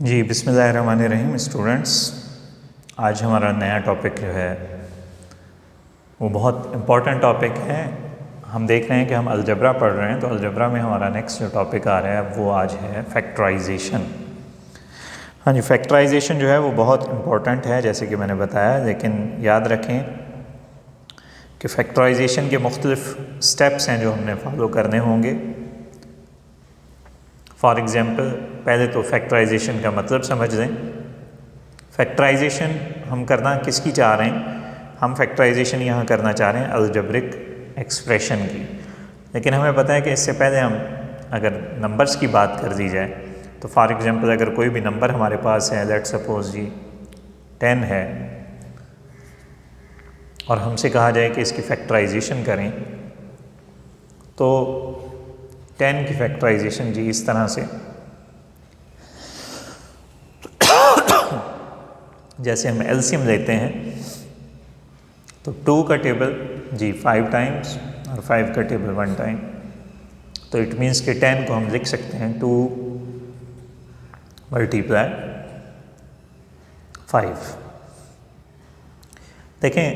जी बिस्मिल्लाहिर्रहमानिर्रहीम स्टूडेंट्स। आज हमारा नया टॉपिक जो है वो बहुत इम्पॉर्टेंट टॉपिक है। हम देख रहे हैं कि हम अलजबरा पढ़ रहे हैं, तो अलजबरा में हमारा नेक्स्ट जो टॉपिक आ रहा है वो आज है फैक्टराइजेशन। हाँ जी, फैक्टराइजेशन जो है वो बहुत इम्पॉर्टेंट है जैसे कि मैंने बताया, लेकिन याद रखें कि फैक्टराइजेशन के मुख्तलिफ स्टेप्स हैं जो हमने फॉलो करने होंगे। फॉर एग्ज़ाम्पल, पहले तो फैक्टराइजेशन का मतलब समझ लें। फैक्टराइजेशन हम करना किसकी चाह रहे हैं? हम फैक्टराइजेशन यहाँ करना चाह रहे हैं अलजब्रिक एक्सप्रेशन की। लेकिन हमें पता है कि इससे पहले हम अगर नंबर्स की बात कर दी जाए तो फॉर एग्ज़ाम्पल अगर कोई भी नंबर हमारे पास है, लेट्स सपोज जी 10 है, और हमसे कहा जाए कि इसकी फैक्टराइजेशन करें, तो 10 की फैक्टराइजेशन जी इस तरह से, जैसे हम एलसीएम लेते हैं तो 2 का टेबल जी 5 टाइम्स और 5 का टेबल 1 टाइम, तो इट मीन्स कि 10 को हम लिख सकते हैं 2 मल्टीप्लाई 5। देखें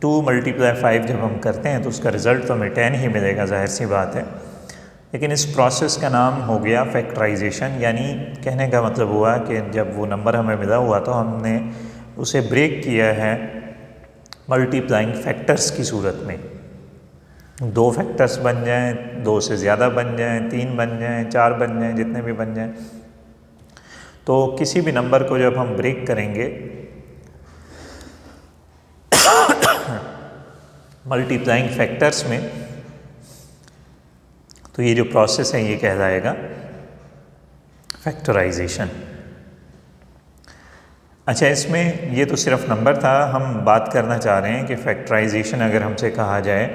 2 मल्टीप्लाई 5 जब हम करते हैं तो उसका रिज़ल्ट तो हमें 10 ही मिलेगा, जाहिर सी बात है। लेकिन इस प्रोसेस का नाम हो गया फैक्टराइजेशन, यानी कहने का मतलब हुआ कि जब वो नंबर हमें मिला हुआ तो हमने उसे ब्रेक किया है मल्टीप्लाइंग फैक्टर्स की सूरत में। 2 फैक्टर्स बन जाएं, 2 से ज़्यादा बन जाएं, 3 बन जाएं, 4 बन जाएं, जितने भी बन जाएं, तो किसी भी नंबर को जब हम ब्रेक करेंगे मल्टीप्लाइंग फैक्टर्स में, तो ये जो प्रोसेस है ये कहलाएगा फैक्टराइजेशन। अच्छा, इसमें ये तो सिर्फ नंबर था। हम बात करना चाह रहे हैं कि फैक्टराइजेशन अगर हमसे कहा जाए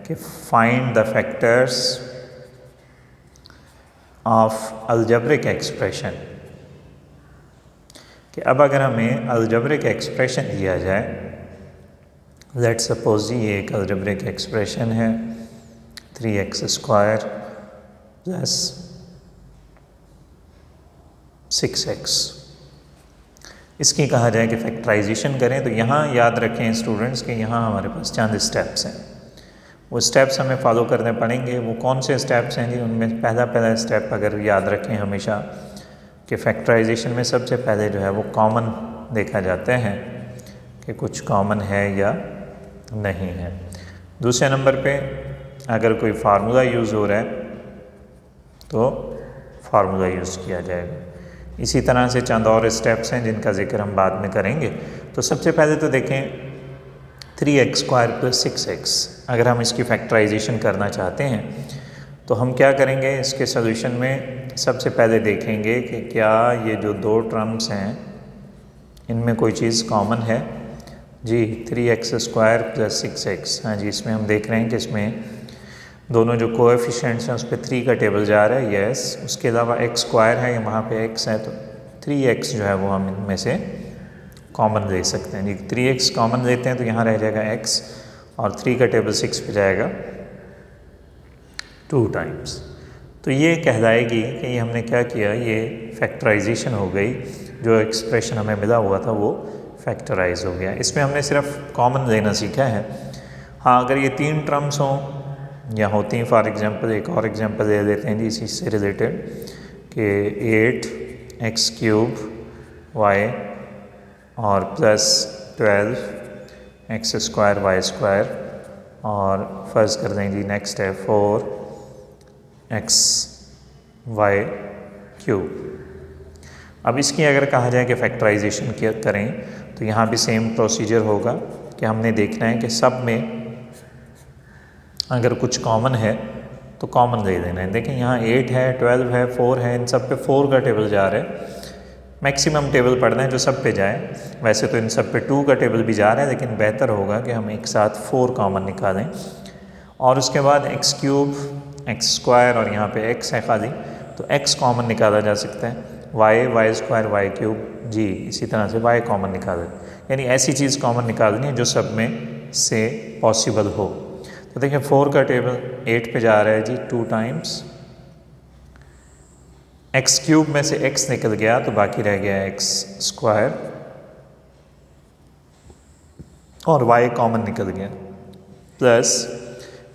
कि find the factors of algebraic expression, कि अब अगर हमें अलजब्रिक एक्सप्रेशन दिया जाए, लेट्स सपोज ये एक अलजब्रिक एक्सप्रेशन है 3x² प्लस 6x, इसकी कहा जाए कि फैक्टराइजेशन करें, तो यहाँ याद रखें स्टूडेंट्स कि यहाँ हमारे पास चंद स्टेप्स हैं। वो स्टेप्स हमें फॉलो करने पड़ेंगे। वो कौन से स्टेप्स हैं जी? उनमें पहला स्टेप अगर याद रखें हमेशा कि फैक्टराइजेशन में सबसे पहले जो है वो कॉमन देखा जाता है कि कुछ कॉमन है या नहीं है। दूसरे नंबर पे अगर कोई फार्मूला यूज़ हो रहा है तो फार्मूला यूज़ किया जाएगा। इसी तरह से चंद और स्टेप्स हैं जिनका जिक्र हम बाद में करेंगे। तो सबसे पहले तो देखें 3x² प्लस 6x, अगर हम इसकी फैक्टराइजेशन करना चाहते हैं तो हम क्या करेंगे? इसके सोल्यूशन में सबसे पहले देखेंगे कि क्या ये जो 2 टर्म्स हैं इनमें कोई चीज़ कॉमन है जी। 3x² प्लस 6x, हाँ जी, इसमें हम देख रहे हैं कि इसमें दोनों जो कोएफिशिएंट्स हैं उस पर 3 का टेबल जा रहा है, यस। उसके अलावा x² है, वहाँ पे x है, तो 3x जो है वो हम इनमें से कॉमन ले सकते हैं जी। 3x कॉमन लेते हैं तो यहाँ रह जाएगा x, और 3 का टेबल 6 पे जाएगा 2 टाइम्स। तो ये कहलाएगी कि ये हमने क्या किया, ये फैक्टराइजेशन हो गई। जो एक्सप्रेशन हमें मिला हुआ था वो फैक्टराइज हो गया। इसमें हमने सिर्फ कॉमन लेना सीखा है। हाँ, अगर ये 3 टर्म्स हों या होती हैं, फॉर एग्जांपल एक और एग्जांपल ले लेते हैं जी इसी से रिलेटेड कि 8x³ y और प्लस 12x² y², और फ़र्ज़ कर दें जी नेक्स्ट है 4xy³। अब इसकी अगर कहा जाए कि फैक्टराइजेशन क्या करें तो यहाँ भी सेम प्रोसीजर होगा कि हमने देखना है कि सब में अगर कुछ कॉमन है तो कॉमन ले लेना है। देखें यहाँ 8 है, 12 है, 4 है, इन सब पे 4 का टेबल जा रहा है। मैक्सिमम टेबल पढ़ना है जो सब पे जाए। वैसे तो इन सब पे 2 का टेबल भी जा रहा है, लेकिन बेहतर होगा कि हम एक साथ 4 कॉमन निकालें। और उसके बाद x³ x² और यहाँ पे x है खाली, तो x कॉमन निकाला जा सकता है। y² y³ जी, इसी तरह से y कॉमन निकालें, यानी ऐसी चीज़ कॉमन निकालनी है जो सब में से पॉसिबल हो। तो देखिए 4 का टेबल 8 पे जा रहा है जी 2 टाइम्स एक्स क्यूब में से एक्स निकल गया तो बाकी रह गया एक्स स्क्वायर और वाई कॉमन निकल गया, प्लस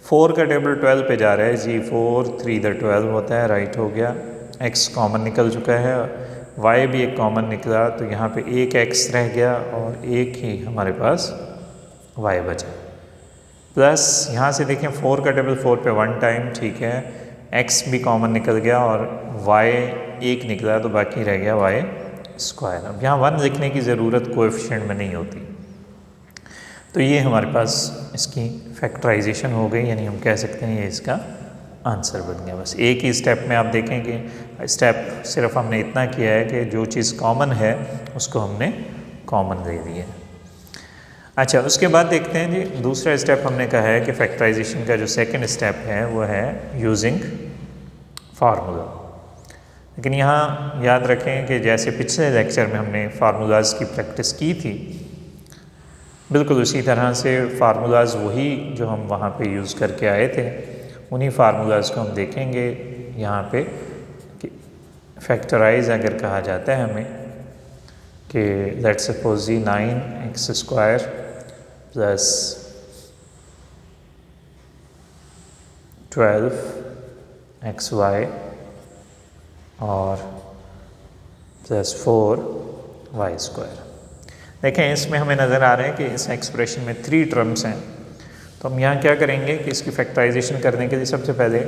4 का टेबल 12 पे जा रहा है जी, 4 3 द 12 होता है, राइट हो गया। एक्स कॉमन निकल चुका है, वाई भी एक कॉमन निकला, तो यहाँ पे एक एक्स रह गया और एक ही हमारे पास वाई बचा। प्लस यहाँ से देखें 4 का टेबल 4 पे 1 टाइम, ठीक है, एक्स भी कॉमन निकल गया और वाई एक निकला तो बाकी रह गया वाई स्क्वायर। अब यहाँ 1 लिखने की ज़रूरत कोएफिशिएंट में नहीं होती। तो ये हमारे पास इसकी फैक्टराइजेशन हो गई, यानी हम कह सकते हैं ये इसका आंसर बन गया। बस एक ही स्टेप में आप देखेंगे, स्टेप सिर्फ हमने इतना किया है कि जो चीज़ कॉमन है उसको हमने कॉमन दे दिया। अच्छा, उसके बाद देखते हैं जी दूसरा स्टेप हमने कहा है कि फैक्टराइजेशन का जो सेकंड स्टेप है वो है यूजिंग फार्मूला। लेकिन यहाँ याद रखें कि जैसे पिछले लेक्चर में हमने फार्मूलाज़ की प्रैक्टिस की थी, बिल्कुल उसी तरह से फार्मूलाज़ वही जो हम वहाँ पे यूज़ करके आए थे, उन्हीं फार्मूलाज़ को हम देखेंगे यहाँ पे कि फैक्टराइज अगर कहा जाता है हमें कि लेट्स सपोज जी 9x स्क्वायर प्लस 12xy और प्लस 4y स्क्वायर। देखें इसमें हमें नज़र आ रहा है कि इस एक्सप्रेशन में 3 टर्म्स हैं, तो हम यहाँ क्या करेंगे कि इसकी फैक्टराइजेशन करने के लिए सबसे पहले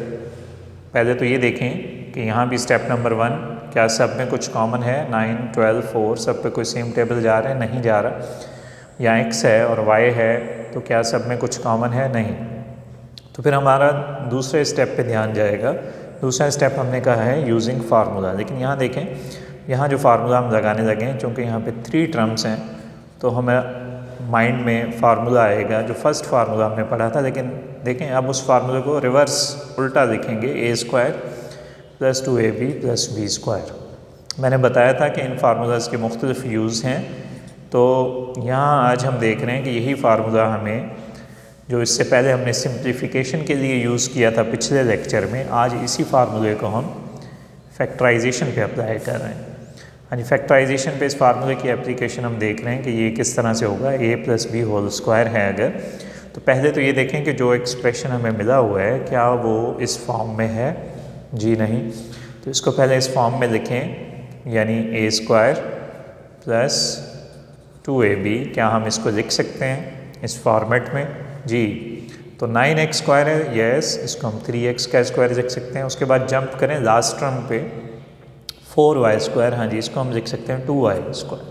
तो ये देखें कि यहाँ भी स्टेप नंबर 1, क्या सब में कुछ कॉमन है, 9 12 4 सब पे कोई सेम टेबल जा रहा है, नहीं जा रहा। या x है और y है तो क्या सब में कुछ कॉमन है, नहीं। तो फिर हमारा दूसरे स्टेप पे ध्यान जाएगा। दूसरा स्टेप हमने कहा है यूजिंग फार्मूला। लेकिन यहाँ देखें, यहाँ जो फार्मूला हम लगाने लगे हैं, चूँकि यहाँ पे 3 टर्म्स हैं तो हमें माइंड में फार्मूला आएगा जो फर्स्ट फार्मूला हमने पढ़ा था। लेकिन देखें अब उस फार्मूले को रिवर्स उल्टा लिखेंगे, a square plus 2ab plus b square. मैंने बताया था कि इन फार्मूलाज़ के मुख्तलिफ यूज़ हैं, तो यहाँ आज हम देख रहे हैं कि यही फार्मूला हमें जो इससे पहले हमने सिंप्लीफिकेशन के लिए यूज़ किया था पिछले लेक्चर में, आज इसी फार्मूले को हम फैक्टराइजेशन पे अप्लाई कर रहे हैं। हाँ जी, फैक्टराइजेशन पे इस फार्मूले की एप्लीकेशन हम देख रहे हैं कि ये किस तरह से होगा। a plus b whole square है अगर, तो पहले तो ये देखें कि जो एक्सप्रेशन हमें मिला हुआ है क्या वो इस फॉर्म में है, जी नहीं। तो इसको पहले इस फॉर्म में लिखें, यानी a स्क्वायर प्लस 2ab, क्या हम इसको लिख सकते हैं इस फॉर्मेट में, जी। तो 9x स्क्वायर है, यस, इसको हम 3x का स्क्वायर लिख सकते हैं। उसके बाद जंप करें लास्ट टर्म पे, 4y स्क्वायर, हाँ जी, इसको हम लिख सकते हैं 2y स्क्वायर।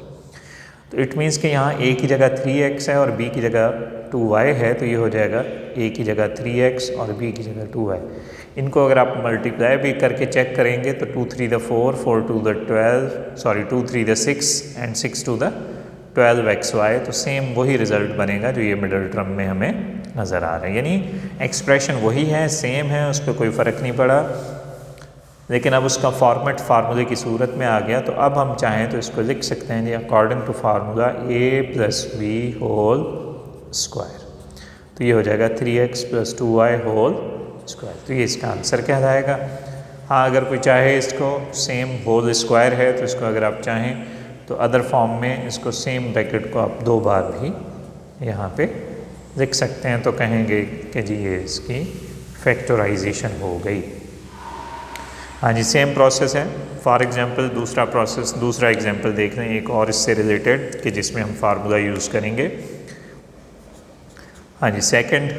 तो इट मीन्स कि यहाँ a की जगह 3x है और b की जगह 2y है, तो ये हो जाएगा a की जगह 3x और b की जगह 2y। इनको अगर आप मल्टीप्लाई भी करके चेक करेंगे तो 2 3 the 4, 4 2 the 12, sorry 2 3 the 6 and 6 2 the 12xy, तो सेम वही रिज़ल्ट बनेगा जो ये मिडल टर्म में हमें नज़र आ रहा है। यानी एक्सप्रेशन वही है, सेम है, उस पर कोई फ़र्क नहीं पड़ा, लेकिन अब उसका फॉर्मेट फार्मूले की सूरत में आ गया। तो अब हम चाहें तो इसको लिख सकते हैं जी according to formula a plus b whole square, तो ये हो जाएगा 3x plus 2y whole square. तो ये इसका आंसर कहलाएगा। हाँ, अगर कोई चाहे इसको सेम होल स्क्वायर है तो इसको अगर आप चाहें तो अदर फॉर्म में इसको सेम ब्रैकेट को आप 2 बार भी यहाँ पे लिख सकते हैं, तो कहेंगे कि जी ये इसकी फैक्टराइजेशन हो गई। हाँ जी, सेम प्रोसेस है। फॉर एग्जांपल दूसरा एग्जांपल देख लें, एक और इससे रिलेटेड कि जिसमें हम फार्मूला यूज़ करेंगे। हाँ जी, सेकंड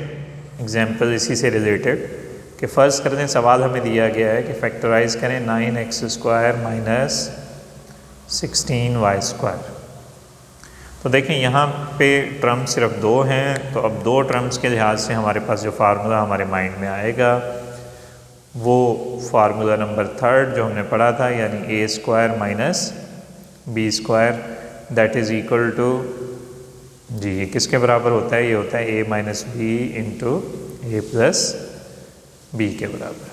एग्जांपल इसी से रिलेटेड कि फ़र्ज़ कर दें सवाल हमें दिया गया है कि फैक्टराइज़ करें 9x square minus 16y square. तो देखें यहाँ पे टर्म सिर्फ 2 हैं, तो अब 2 टर्म्स के लिहाज से हमारे पास जो फार्मूला हमारे माइंड में आएगा वो फार्मूला नंबर 3 जो हमने पढ़ा था, यानी a square minus b square that is equal to, जी ये किसके बराबर होता है, ये होता है a minus b into a plus b के बराबर।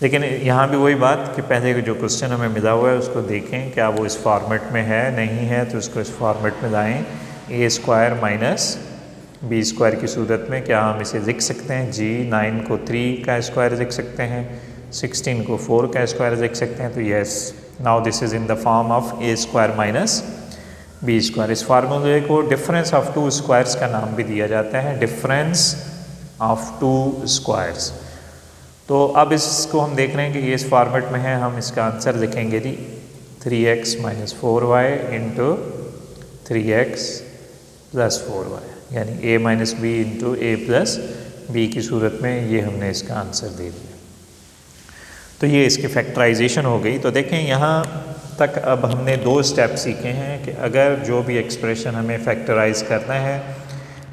लेकिन यहाँ भी वही बात कि पहले जो क्वेश्चन हमें मिला हुआ है उसको देखें क्या वो इस फॉर्मेट में है, नहीं है तो इसको इस फॉर्मेट में लाएँ। a square minus b square की सूरत में क्या हम इसे लिख सकते हैं, जी 9 को 3 का स्क्वायर लिख सकते हैं, 16 को 4 का स्क्वायर लिख सकते हैं। तो yes, now this is in the form of a square minus b square. इस फार्मूले को डिफरेंस ऑफ टू स्क्वायर्स का नाम भी दिया जाता है, डिफरेंस ऑफ टू स्क्वायर्स। तो अब इसको हम देख रहे हैं कि ये इस फॉर्मेट में है, हम इसका आंसर लिखेंगे जी 3x minus 4y into 3x plus 4y, यानी a minus b into a plus b की सूरत में ये हमने इसका आंसर दे दिया। तो ये इसकी फैक्टराइजेशन हो गई। तो देखें यहाँ तक अब हमने 2 स्टेप सीखे हैं कि अगर जो भी एक्सप्रेशन हमें फैक्टराइज करना है,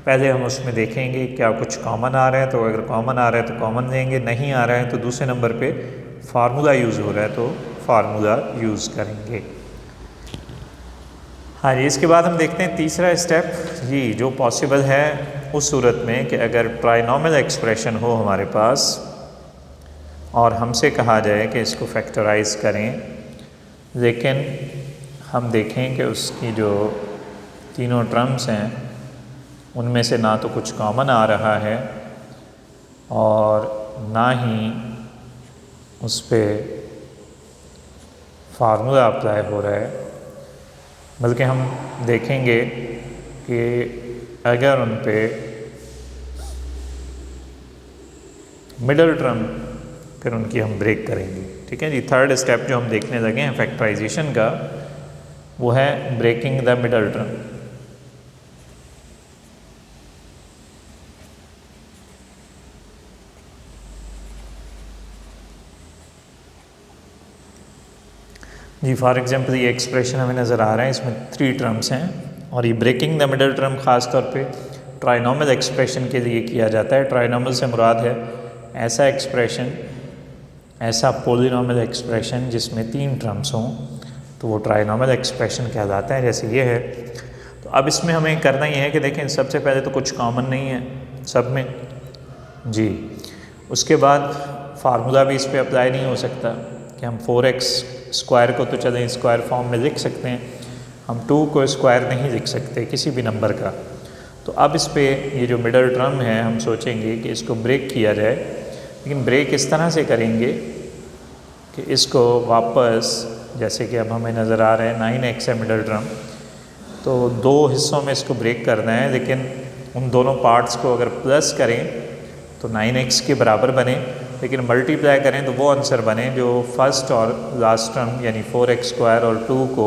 पहले हम उसमें देखेंगे क्या कुछ कॉमन आ रहा है, तो अगर कॉमन आ रहा है तो कॉमन लेंगे, नहीं आ रहा है तो दूसरे नंबर पे फार्मूला यूज़ हो रहा है तो फार्मूला यूज़ करेंगे। हाँ जी, इसके बाद हम देखते हैं तीसरा स्टेप जी, जो पॉसिबल है उस सूरत में कि अगर ट्राइनॉमियल एक्सप्रेशन हो हमारे पास और हमसे कहा जाए कि इसको फैक्टराइज करें, लेकिन हम देखें कि उसकी जो तीनों टर्म्स हैं उनमें से ना तो कुछ कॉमन आ रहा है और ना ही उस पर फार्मूला अप्लाई हो रहा है, बल्कि हम देखेंगे कि अगर उन पे मिडल टर्म, फिर उनकी हम ब्रेक करेंगे। ठीक है जी, थर्ड स्टेप जो हम देखने लगे हैं फैक्टराइजेशन का, वो है ब्रेकिंग द मिडल टर्म। जी, फॉर एग्जांपल ये एक्सप्रेशन हमें नज़र आ रहा है, इसमें 3 टर्म्स हैं और ये ब्रेकिंग द मिडल टर्म ख़ास तौर पे ट्राइनॉमियल एक्सप्रेशन के लिए किया जाता है। ट्राइनॉमियल से मुराद है ऐसा एक्सप्रेशन, ऐसा पोलिनॉमियल एक्सप्रेशन जिसमें 3 टर्म्स हों, तो वो ट्राइनॉमियल एक्सप्रेशन कहलाता है, जैसे ये है। तो अब इसमें हमें करना ये है कि देखें, सबसे पहले तो कुछ कॉमन नहीं है सब में जी, उसके बाद फार्मूला भी इस पर अप्लाई नहीं हो सकता कि हम 4x स्क्वायर को तो चलें स्क्वायर फॉर्म में लिख सकते हैं, हम 2 को स्क्वायर नहीं लिख सकते किसी भी नंबर का। तो अब इस पे ये जो मिडल टर्म है हम सोचेंगे कि इसको ब्रेक किया जाए, लेकिन ब्रेक इस तरह से करेंगे कि इसको वापस, जैसे कि अब हमें नज़र आ रहा है 9x है मिडल टर्म, तो 2 हिस्सों में इसको ब्रेक करना है, लेकिन उन दोनों पार्ट्स को अगर प्लस करें तो 9x के बराबर बने, लेकिन मल्टीप्लाई करें तो वो आंसर बने जो फर्स्ट और लास्ट टर्म यानी 4x स्क्वायर और 2 को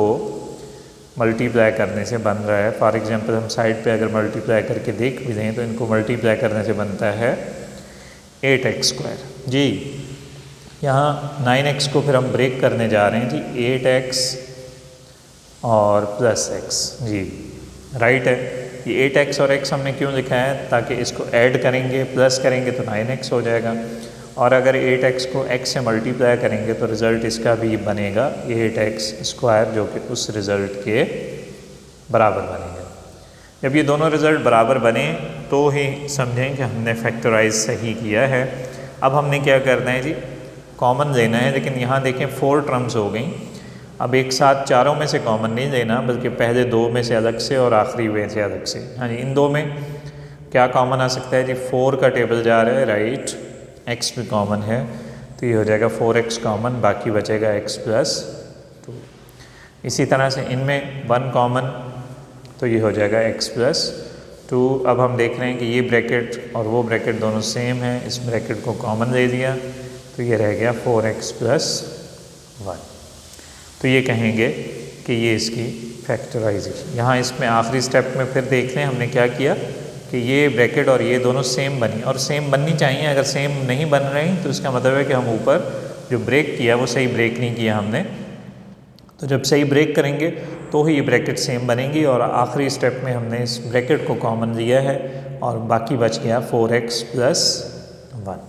मल्टीप्लाई करने से बन रहा है। फॉर एग्जांपल हम साइड पे अगर मल्टीप्लाई करके देख भी दें तो इनको मल्टीप्लाई करने से बनता है 8x स्क्वायर जी। यहाँ 9x को फिर हम ब्रेक करने जा रहे हैं जी, 8x और प्लस x जी, राइट है। ये 8x और x हमने क्यों लिखा है, ताकि इसको ऐड करेंगे प्लस करेंगे तो 9x हो जाएगा, और अगर 8x को x से मल्टीप्लाई करेंगे तो रिज़ल्ट इसका भी बनेगा 8x स्क्वायर, जो कि उस रिज़ल्ट के बराबर बनेगा। जब ये दोनों रिज़ल्ट बराबर बने तो ही समझें कि हमने फैक्टराइज सही किया है। अब हमने क्या करना है जी, कॉमन लेना है, लेकिन यहाँ देखें 4 टर्म्स हो गई। अब एक साथ चारों में से कॉमन नहीं लेना, बल्कि पहले 2 में से अलग से और आखिरी में से अलग से। हाँ जी, इन 2 में क्या कॉमन आ सकता है जी, 4 का टेबल जा रहा है, राइट, x भी कॉमन है, तो ये हो जाएगा 4x कॉमन, बाकी बचेगा x प्लस 2। इसी तरह से इनमें 1 कॉमन, तो ये हो जाएगा x प्लस 2। अब हम देख रहे हैं कि ये ब्रैकेट और वो ब्रैकेट दोनों सेम है, इस ब्रैकेट को कॉमन ले दिया तो ये रह गया 4x प्लस 1। तो ये कहेंगे कि ये इसकी फैक्टराइजेशन। यहाँ इसमें आखिरी स्टेप में फिर देख लें हमने क्या किया कि ये ब्रैकेट और ये दोनों सेम बनी, और सेम बननी चाहिए। अगर सेम नहीं बन रही तो इसका मतलब है कि हम ऊपर जो ब्रेक किया वो सही ब्रेक नहीं किया हमने। तो जब सही ब्रेक करेंगे तो ही ये ब्रैकेट सेम बनेंगी, और आखिरी स्टेप में हमने इस ब्रैकेट को कॉमन लिया है और बाकी बच गया 4x प्लस 1।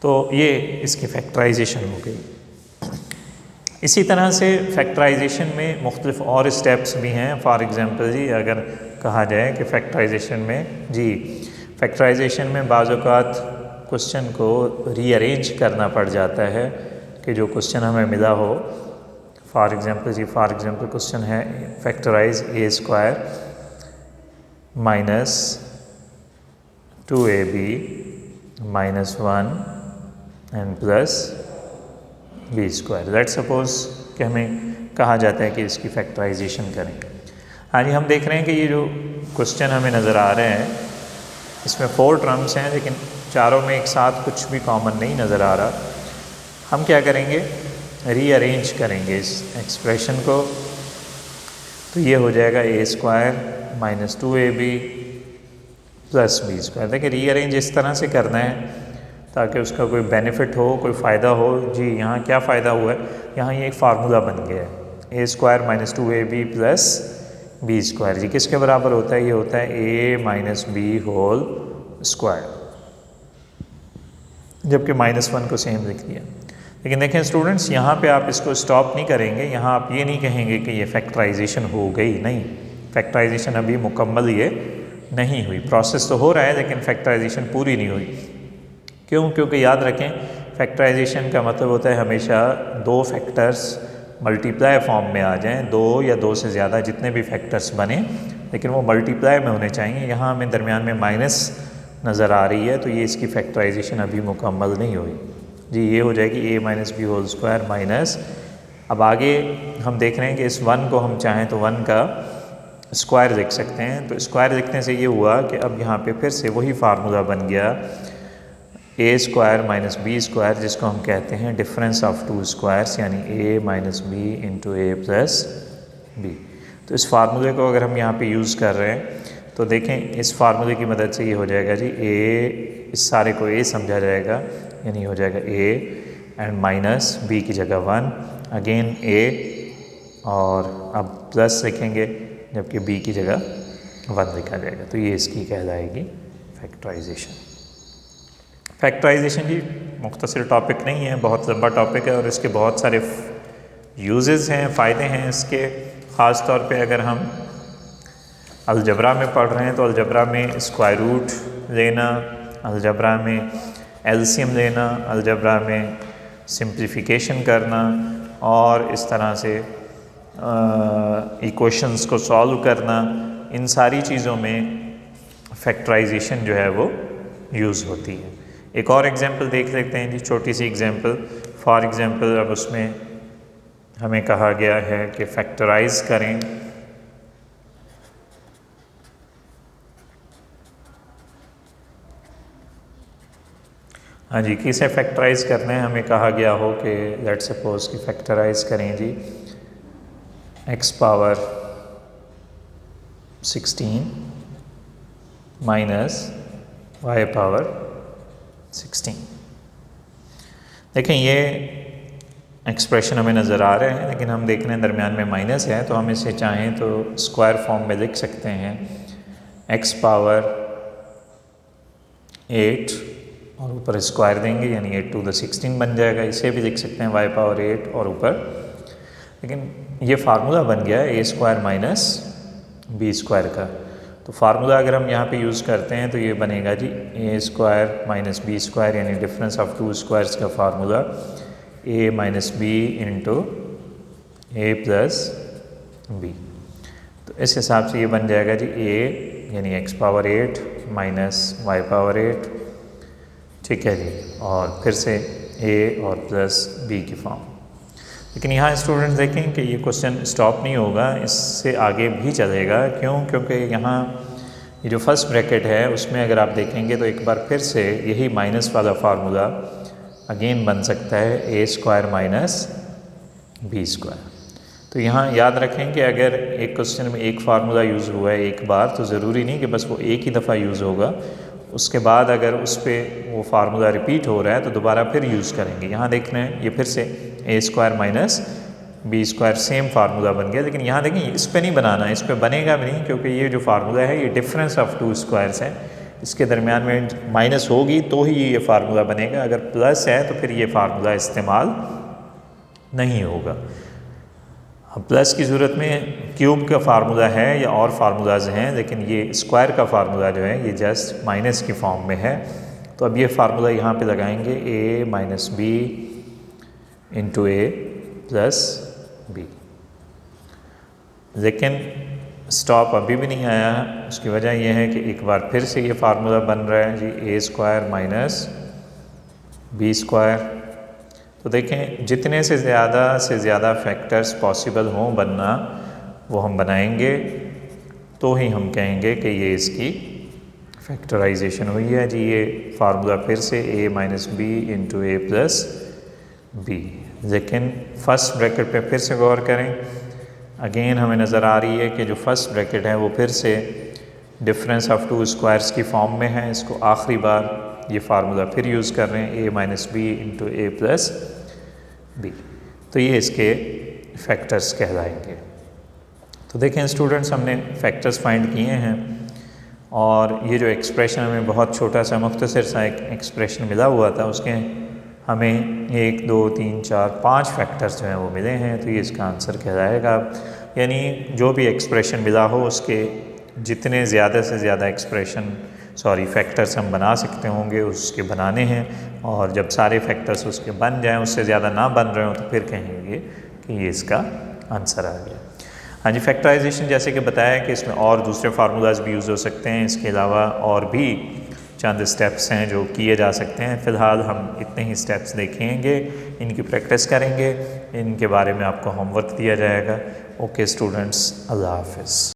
तो ये इसकी फैक्टराइजेशन हो गई। इसी तरह से फैक्टराइजेशन में मुख्तलिफ और स्टेप्स भी हैं। फॉर एग्ज़ाम्पल जी, अगर कहा जाए कि फैक्टराइजेशन में जी, फैक्टराइजेशन में बाज़ औक़ात क्वेश्चन को रीअरेंज करना पड़ जाता है कि जो क्वेश्चन हमें मिला हो। फॉर एग्ज़ाम्पल क्वेश्चन है factorize a square minus 2ab -1 and plus b square. Let's suppose कि हमें कहा जाता है कि इसकी फैक्टराइजेशन करें। हाँ जी, हम देख रहे हैं कि ये जो क्वेश्चन हमें नज़र आ रहे हैं इसमें 4 टर्म्स हैं, लेकिन चारों में एक साथ कुछ भी कॉमन नहीं नज़र आ रहा। हम क्या करेंगे, रीअरेंज करेंगे इस एक्सप्रेशन को, तो ये हो जाएगा a² - 2ab plus b square. देखिए रीअरेंज इस तरह से करना है ताकि उसका कोई बेनिफिट हो, कोई फ़ायदा हो। जी यहाँ क्या फ़ायदा हुआ है, यहाँ ये एक फार्मूला बन गया है a² - 2ab plus b square. जी किसके बराबर होता है, ये होता है a - b होल स्क्वायर, जबकि -1 को सेम लिख दिया। लेकिन देखें स्टूडेंट्स, यहाँ पे आप इसको स्टॉप नहीं करेंगे, यहाँ आप ये नहीं कहेंगे कि ये फैक्टराइजेशन हो गई, नहीं, फैक्टराइजेशन अभी मुकम्मल ये नहीं हुई। प्रोसेस तो हो रहा है लेकिन फैक्टराइजेशन पूरी नहीं हुई। क्यों? क्योंकि याद रखें फैक्टराइजेशन का मतलब होता है हमेशा 2 फैक्टर्स मल्टीप्लाई फॉर्म में आ जाएं, 2 या 2 से ज़्यादा जितने भी फैक्टर्स बने, लेकिन वो मल्टीप्लाई में होने चाहिए। यहाँ हमें दरमियान में माइनस नज़र आ रही है, तो ये इसकी फैक्टराइजेशन अभी मुकम्मल नहीं हुई। जी ये हो जाएगी a - b whole square minus, अब आगे हम देख रहे हैं कि इस 1 को हम चाहें तो 1 का स्क्वायर लिख सकते हैं। तो स्क्वायर लिखने से ये हुआ कि अब यहाँ पे फिर से वही फार्मूला बन गया a² - b स्क्वायर, जिसको हम कहते हैं डिफरेंस ऑफ 2 स्क्वायर्स, यानी a - b into a plus b। तो इस फार्मूले को अगर हम यहाँ पे यूज़ कर रहे हैं तो देखें इस फार्मूले की मदद से ये हो जाएगा जी a, इस सारे को a समझा जाएगा, यानी हो जाएगा a एंड माइनस b की जगह 1, अगेन a, और अब प्लस लिखेंगे जबकि b की जगह 1 लिखा जाएगा। तो ये इसकी कहलाएगी फैक्टराइजेशन। फैक्टराइजेशन जी मुख्तसर टॉपिक नहीं है, बहुत लंबा टॉपिक है और इसके बहुत सारे यूजेस हैं, फ़ायदे हैं इसके। ख़ास तौर पे अगर हम अलजबरा में पढ़ रहे हैं तो अलजबरा में स्क्वायर रूट लेना, अलजबरा में एलसीएम लेना, अलजबरा में सिंप्लीफिकेशन करना और इस तरह से इक्वेशंस को सॉल्व करना, इन सारी चीज़ों में फैक्टराइजेशन जो है वो यूज़ होती है। एक और एग्जांपल देख लेते हैं जी, छोटी सी एग्जांपल। फॉर एग्जांपल अब उसमें हमें कहा गया है कि फैक्टराइज करें हाँ जी, किसे फैक्टराइज करना है, हमें कहा गया हो कि लेट्स सपोज कि फैक्टराइज करें जी x power 16 minus y power 16। देखें ये एक्सप्रेशन हमें नज़र आ रहे हैं, लेकिन हम देख रहे हैं दरमियान में माइनस है, तो हम इसे चाहें तो स्क्वायर फॉर्म में लिख सकते हैं x पावर 8 और ऊपर स्क्वायर देंगे यानी 8 to the 16 बन जाएगा। इसे भी लिख सकते हैं y पावर 8 और ऊपर, लेकिन ये फार्मूला बन गया है a² माइनस b स्क्वायर का। तो फार्मूला अगर हम यहाँ पे यूज़ करते हैं तो ये बनेगा जी a² माइनस b स्क्वायर, यानी डिफरेंस ऑफ 2 स्क्वायर्स का formula a minus b into a plus b। तो इस हिसाब से ये बन जाएगा जी a यानी x power 8 minus y power 8, ठीक है जी, और फिर से a और प्लस b की फॉर्म। लेकिन यहाँ स्टूडेंट्स देखें कि ये क्वेश्चन स्टॉप नहीं होगा, इससे आगे भी चलेगा। क्यों? क्योंकि यहाँ ये जो फर्स्ट ब्रैकेट है उसमें अगर आप देखेंगे तो एक बार फिर से यही माइनस वाला फार्मूला अगेन बन सकता है a² माइनस b स्क्वायर। तो यहाँ याद रखें कि अगर एक क्वेश्चन में एक फार्मूला यूज़ हुआ है एक बार, तो ज़रूरी नहीं कि बस वो एक ही दफ़ा यूज़ होगा, उसके बाद अगर उस पर वो फार्मूला रिपीट हो रहा है तो दोबारा फिर यूज़ करेंगे। यहाँ देख रहे हैं ये फिर से a² minus b square same formula बन गया, लेकिन यहाँ देखें इस पे नहीं बनाना, इस पे बनेगा भी नहीं, क्योंकि ये जो फार्मूला है ये डिफरेंस ऑफ 2 स्क्वायर्स है, इसके दरमियान में माइनस होगी तो ही ये फार्मूला बनेगा। अगर प्लस है तो फिर ये फार्मूला इस्तेमाल नहीं होगा। प्लस की ज़रूरत में क्यूब का फार्मूला है या और फार्मूलाज हैं, लेकिन ये स्क्वायर का फार्मूला जो है ये जस्ट माइनस की फॉर्म में है। तो अब ये फार्मूला यहाँ पे लगाएंगे a minus b into a plus b। लेकिन स्टॉप अभी भी नहीं आया। उसकी वजह यह है कि एक बार फिर से ये फार्मूला बन रहा है जी a² माइनस b²। तो देखें जितने से ज़्यादा फैक्टर्स पॉसिबल हों बनना वो हम बनाएंगे तो ही हम कहेंगे कि ये इसकी फैक्टराइजेशन हुई है जी। ये फार्मूला फिर से a minus b into a plus b. लेकिन फर्स्ट ब्रैकेट पे फिर से गौर करें, अगेन हमें नज़र आ रही है कि जो फर्स्ट ब्रैकेट है वो फिर से डिफरेंस ऑफ टू स्क्वायर्स की फॉर्म में है। इसको आखिरी बार ये फार्मूला फिर यूज़ कर रहे हैं a minus b into a plus b. तो ये इसके फैक्टर्स कहलाएंगे। तो देखें स्टूडेंट्स, हमने फैक्टर्स फाइंड किए हैं और ये जो एक्सप्रेशन हमें बहुत छोटा सा मुख्तसर सा एक एक्सप्रेशन मिला हुआ था, उसके हमें 1 2 3 4 5 फैक्टर्स जो हैं वो मिले हैं। तो ये इसका आंसर कहलाएगा। यानी जो भी एक्सप्रेशन मिला हो उसके जितने ज़्यादा से ज़्यादा फैक्टर्स हम बना सकते होंगे उसके बनाने हैं, और जब सारे फैक्टर्स उसके बन जाएं, उससे ज़्यादा ना बन रहे हो तो फिर कहेंगे कि ये इसका आंसर आ गया। हाँ जी, फैक्टराइजेशन जैसे कि बताया कि इसमें और दूसरे फार्मूलाज भी यूज़ हो सकते हैं। इसके अलावा और भी चंद स्टेप्स हैं जो किए जा सकते हैं। फ़िलहाल हम इतने ही स्टेप्स देखेंगे, इनकी प्रैक्टिस करेंगे, इनके बारे में आपको होमवर्क दिया जाएगा। ओके स्टूडेंट्स, अल्लाह हाफ़िज़।